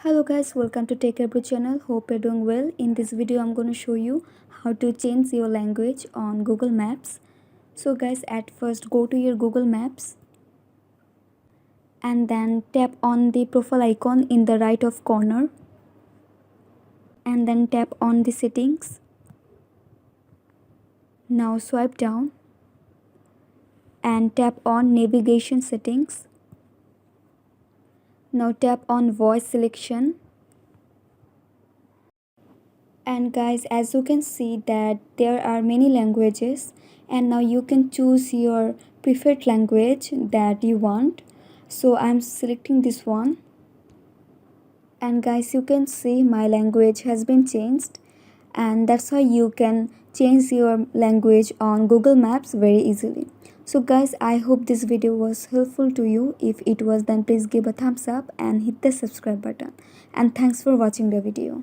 Hello guys, welcome to Techavro channel. Hope you're doing well. In this video I'm going to show you how to change your language on Google Maps. So guys, at first go to your Google Maps and then tap on the profile icon in the right of corner and then tap on the settings. Now swipe down and tap on navigation settings. Now tap on voice selection. And guys, as you can see that there are many languages, and now you can choose your preferred language that you want. So I'm selecting this one, and guys, you can see my language has been changed, and that's how you can change your language on Google Maps very easily. So guys, I hope this video was helpful to you. If it was, then please give a thumbs up and hit the subscribe button, and thanks for watching the video.